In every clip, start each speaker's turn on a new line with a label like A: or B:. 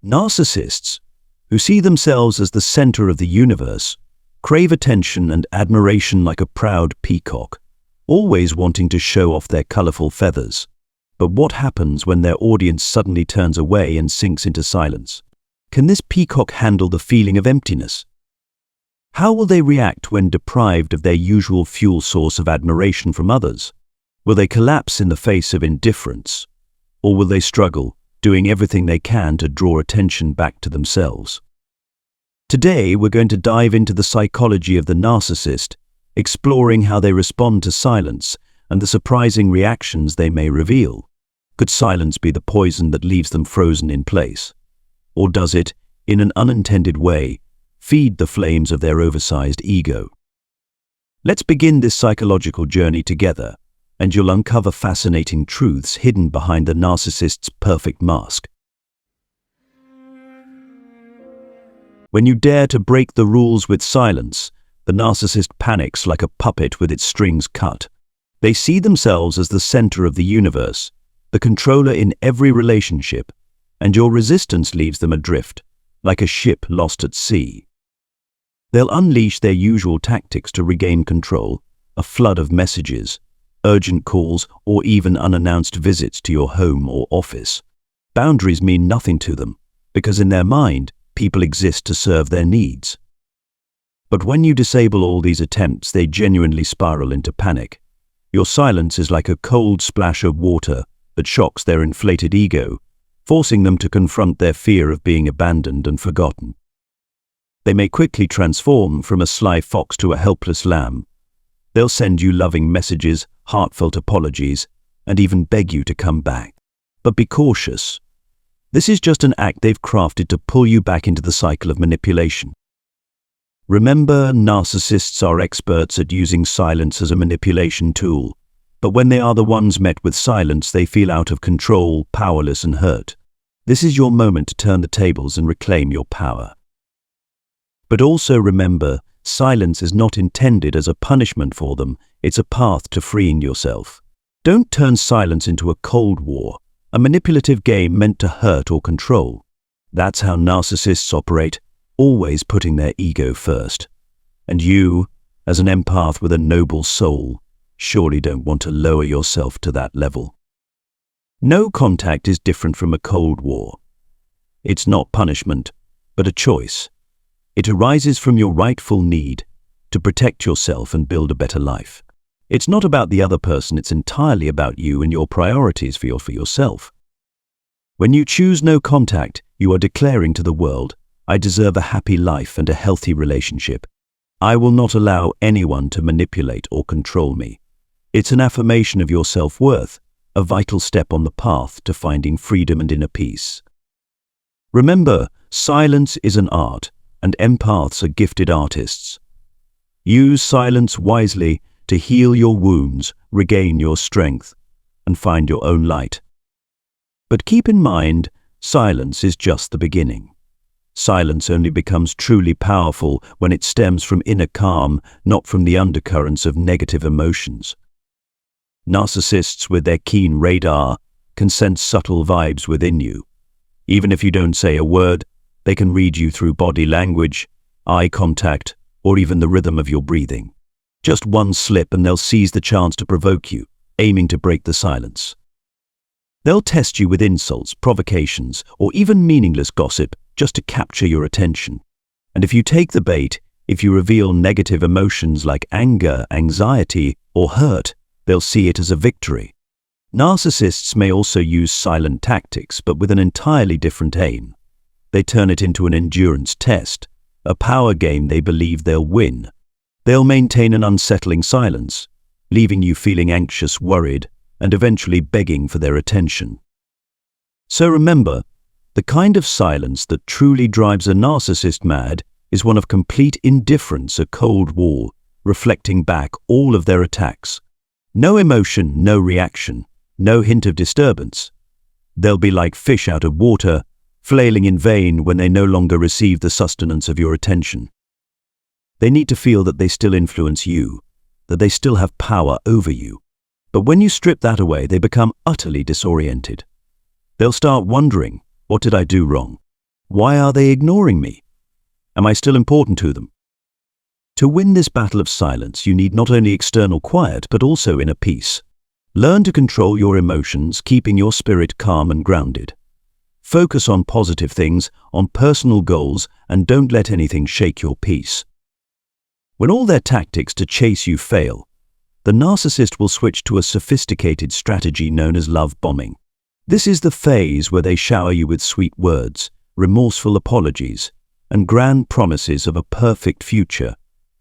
A: Narcissists, who see themselves as the center of the universe, crave attention and admiration like a proud peacock, always wanting to show off their colorful feathers. But what happens when their audience suddenly turns away and sinks into silence? Can this peacock handle the feeling of emptiness? How will they react when deprived of their usual fuel source of admiration from others? Will they collapse in the face of indifference? Or will they struggle, doing everything they can to draw attention back to themselves? Today, we're going to dive into the psychology of the narcissist, exploring how they respond to silence and the surprising reactions they may reveal. Could silence be the poison that leaves them frozen in place? Or does it, in an unintended way, feed the flames of their oversized ego? Let's begin this psychological journey together, and you'll uncover fascinating truths hidden behind the narcissist's perfect mask. When you dare to break the rules with silence, the narcissist panics like a puppet with its strings cut. They see themselves as the center of the universe, the controller in every relationship, and your resistance leaves them adrift, like a ship lost at sea. They'll unleash their usual tactics to regain control, a flood of messages, urgent calls, or even unannounced visits to your home or office. Boundaries mean nothing to them, because in their mind, people exist to serve their needs. But when you disable all these attempts, they genuinely spiral into panic. Your silence is like a cold splash of water that shocks their inflated ego, forcing them to confront their fear of being abandoned and forgotten. They may quickly transform from a sly fox to a helpless lamb. They'll send you loving messages, heartfelt apologies, and even beg you to come back. But be cautious. This is just an act they've crafted to pull you back into the cycle of manipulation. Remember, narcissists are experts at using silence as a manipulation tool, but when they are the ones met with silence, they feel out of control, powerless, and hurt. This is your moment to turn the tables and reclaim your power. But also remember, silence is not intended as a punishment for them, it's a path to freeing yourself. Don't turn silence into a cold war, a manipulative game meant to hurt or control. That's how narcissists operate, always putting their ego first. And you, as an empath with a noble soul, surely don't want to lower yourself to that level. No contact is different from a cold war. It's not punishment, but a choice. It arises from your rightful need to protect yourself and build a better life. It's not about the other person, it's entirely about you and your priorities for yourself. When you choose no contact, you are declaring to the world, I deserve a happy life and a healthy relationship. I will not allow anyone to manipulate or control me. It's an affirmation of your self-worth, a vital step on the path to finding freedom and inner peace. Remember, silence is an art, and empaths are gifted artists. Use silence wisely to heal your wounds, regain your strength, and find your own light. But keep in mind, silence is just the beginning. Silence only becomes truly powerful when it stems from inner calm, not from the undercurrents of negative emotions. Narcissists, with their keen radar, can sense subtle vibes within you. Even if you don't say a word, they can read you through body language, eye contact, or even the rhythm of your breathing. Just one slip and they'll seize the chance to provoke you, aiming to break the silence. They'll test you with insults, provocations, or even meaningless gossip just to capture your attention. And if you take the bait, if you reveal negative emotions like anger, anxiety, or hurt, they'll see it as a victory. Narcissists may also use silent tactics, but with an entirely different aim. They turn it into an endurance test, a power game they believe they'll win. They'll maintain an unsettling silence, leaving you feeling anxious, worried, and eventually begging for their attention. So remember, the kind of silence that truly drives a narcissist mad is one of complete indifference, a cold war, reflecting back all of their attacks. No emotion, no reaction, no hint of disturbance. They'll be like fish out of water, flailing in vain when they no longer receive the sustenance of your attention. They need to feel that they still influence you, that they still have power over you. But when you strip that away, they become utterly disoriented. They'll start wondering, what did I do wrong? Why are they ignoring me? Am I still important to them? To win this battle of silence, you need not only external quiet, but also inner peace. Learn to control your emotions, keeping your spirit calm and grounded. Focus on positive things, on personal goals, and don't let anything shake your peace. When all their tactics to chase you fail, the narcissist will switch to a sophisticated strategy known as love bombing. This is the phase where they shower you with sweet words, remorseful apologies, and grand promises of a perfect future,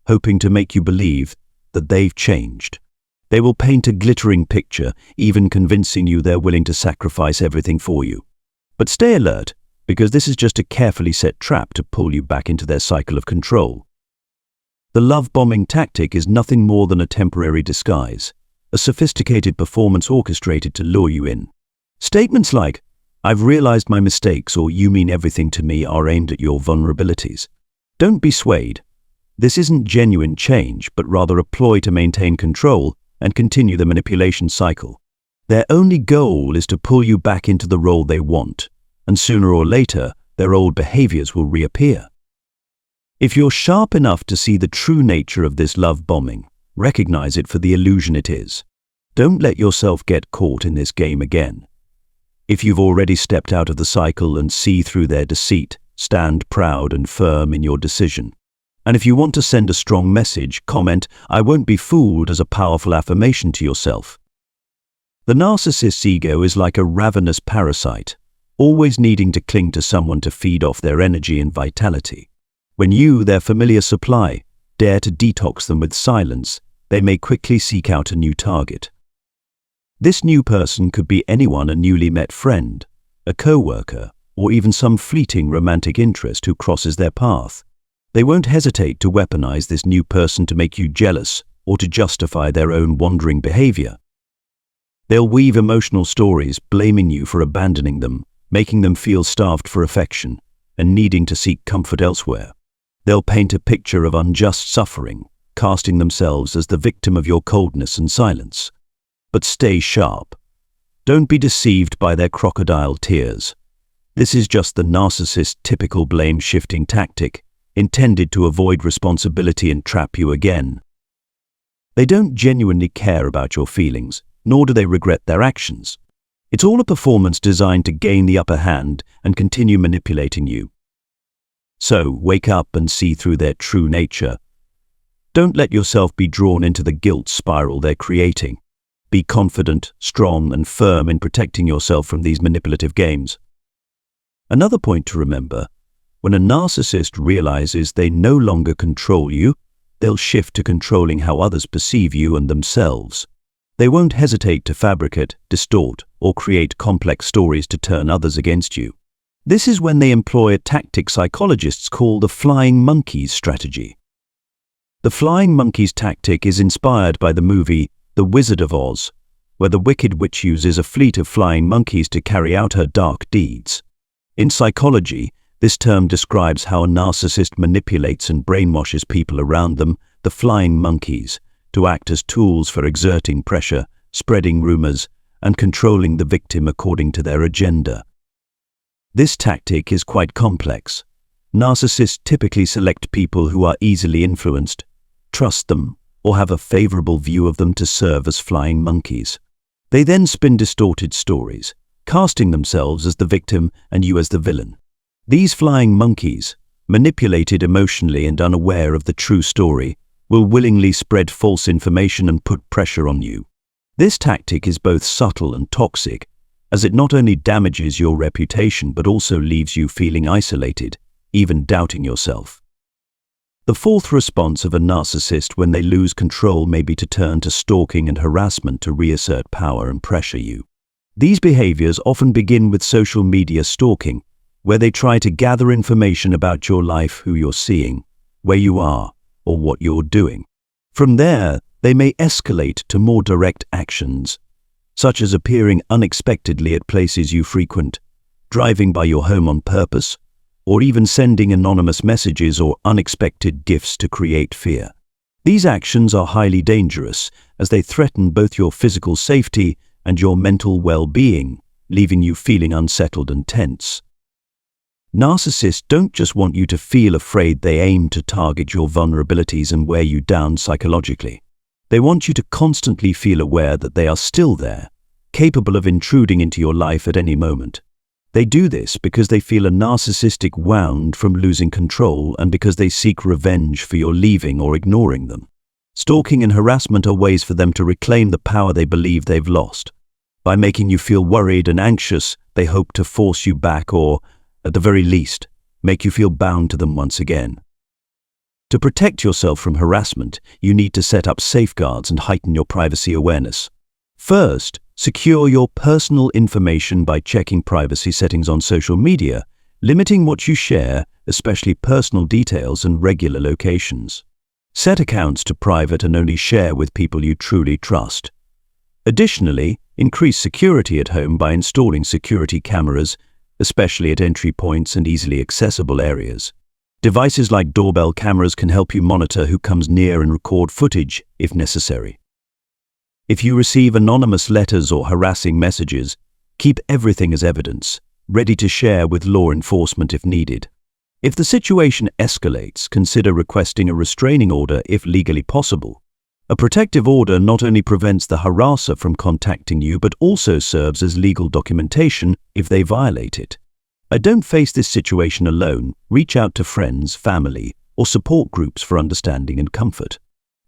A: hoping to make you believe that they've changed. They will paint a glittering picture, even convincing you they're willing to sacrifice everything for you. But stay alert, because this is just a carefully set trap to pull you back into their cycle of control. The love-bombing tactic is nothing more than a temporary disguise, a sophisticated performance orchestrated to lure you in. Statements like, "I've realized my mistakes," or "You mean everything to me," are aimed at your vulnerabilities. Don't be swayed. This isn't genuine change, but rather a ploy to maintain control and continue the manipulation cycle. Their only goal is to pull you back into the role they want, and sooner or later, their old behaviors will reappear. If you're sharp enough to see the true nature of this love bombing, recognize it for the illusion it is. Don't let yourself get caught in this game again. If you've already stepped out of the cycle and see through their deceit, stand proud and firm in your decision. And if you want to send a strong message, comment, "I won't be fooled," as a powerful affirmation to yourself. The narcissist's ego is like a ravenous parasite, always needing to cling to someone to feed off their energy and vitality. When you, their familiar supply, dare to detox them with silence, they may quickly seek out a new target. This new person could be anyone, a newly met friend, a co-worker, or even some fleeting romantic interest who crosses their path. They won't hesitate to weaponize this new person to make you jealous or to justify their own wandering behavior. They'll weave emotional stories, blaming you for abandoning them, making them feel starved for affection and needing to seek comfort elsewhere. They'll paint a picture of unjust suffering, casting themselves as the victim of your coldness and silence. But stay sharp. Don't be deceived by their crocodile tears. This is just the narcissist's typical blame-shifting tactic, intended to avoid responsibility and trap you again. They don't genuinely care about your feelings, nor do they regret their actions. It's all a performance designed to gain the upper hand and continue manipulating you. So, wake up and see through their true nature. Don't let yourself be drawn into the guilt spiral they're creating. Be confident, strong, and firm in protecting yourself from these manipulative games. Another point to remember: when a narcissist realizes they no longer control you, they'll shift to controlling how others perceive you and themselves. They won't hesitate to fabricate, distort, or create complex stories to turn others against you. This is when they employ a tactic psychologists call the flying monkeys strategy. The flying monkeys tactic is inspired by the movie The Wizard of Oz, where the Wicked Witch uses a fleet of flying monkeys to carry out her dark deeds. In psychology, this term describes how a narcissist manipulates and brainwashes people around them, the flying monkeys, to act as tools for exerting pressure, spreading rumors, and controlling the victim according to their agenda. This tactic is quite complex. Narcissists typically select people who are easily influenced, trust them, or have a favorable view of them to serve as flying monkeys. They then spin distorted stories, casting themselves as the victim and you as the villain. These flying monkeys, manipulated emotionally and unaware of the true story, will willingly spread false information and put pressure on you. This tactic is both subtle and toxic, as it not only damages your reputation but also leaves you feeling isolated, even doubting yourself. The fourth response of a narcissist when they lose control may be to turn to stalking and harassment to reassert power and pressure you. These behaviors often begin with social media stalking, where they try to gather information about your life, who you're seeing, where you are, or what you're doing. From there, they may escalate to more direct actions, such as appearing unexpectedly at places you frequent, driving by your home on purpose, or even sending anonymous messages or unexpected gifts to create fear. These actions are highly dangerous, as they threaten both your physical safety and your mental well-being, leaving you feeling unsettled and tense. Narcissists don't just want you to feel afraid, they aim to target your vulnerabilities and wear you down psychologically. They want you to constantly feel aware that they are still there, capable of intruding into your life at any moment. They do this because they feel a narcissistic wound from losing control and because they seek revenge for your leaving or ignoring them. Stalking and harassment are ways for them to reclaim the power they believe they've lost. By making you feel worried and anxious, they hope to force you back or, at the very least, make you feel bound to them once again. To protect yourself from harassment, you need to set up safeguards and heighten your privacy awareness. First, secure your personal information by checking privacy settings on social media, limiting what you share, especially personal details and regular locations. Set accounts to private and only share with people you truly trust. Additionally, increase security at home by installing security cameras, especially at entry points and easily accessible areas. Devices like doorbell cameras can help you monitor who comes near and record footage if necessary. If you receive anonymous letters or harassing messages, keep everything as evidence, ready to share with law enforcement if needed. If the situation escalates, consider requesting a restraining order if legally possible. A protective order not only prevents the harasser from contacting you but also serves as legal documentation if they violate it. Don't face this situation alone. Reach out to friends, family, or support groups for understanding and comfort.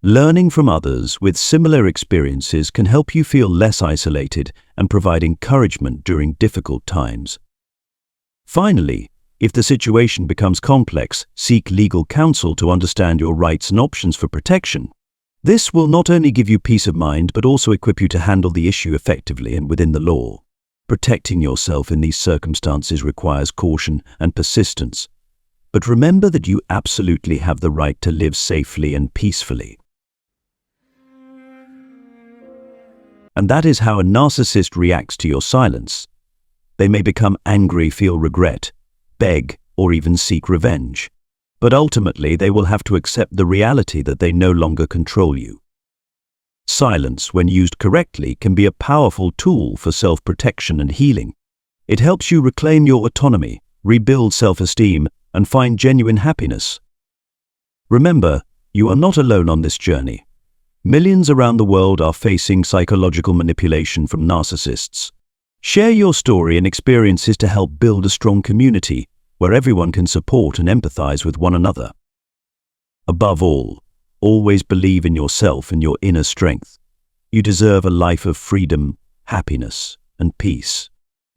A: Learning from others with similar experiences can help you feel less isolated and provide encouragement during difficult times. Finally, if the situation becomes complex, seek legal counsel to understand your rights and options for protection. This will not only give you peace of mind but also equip you to handle the issue effectively and within the law. Protecting yourself in these circumstances requires caution and persistence. But remember that you absolutely have the right to live safely and peacefully. And that is how a narcissist reacts to your silence. They may become angry, feel regret, beg, or even seek revenge. But ultimately, they will have to accept the reality that they no longer control you. Silence, when used correctly, can be a powerful tool for self-protection and healing. It helps you reclaim your autonomy, rebuild self-esteem, and find genuine happiness. Remember, you are not alone on this journey. Millions around the world are facing psychological manipulation from narcissists. Share your story and experiences to help build a strong community where everyone can support and empathize with one another. Above all, always believe in yourself and your inner strength. You deserve a life of freedom, happiness, and peace.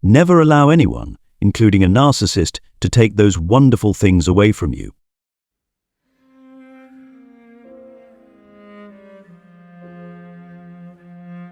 A: Never allow anyone, including a narcissist, to take those wonderful things away from you.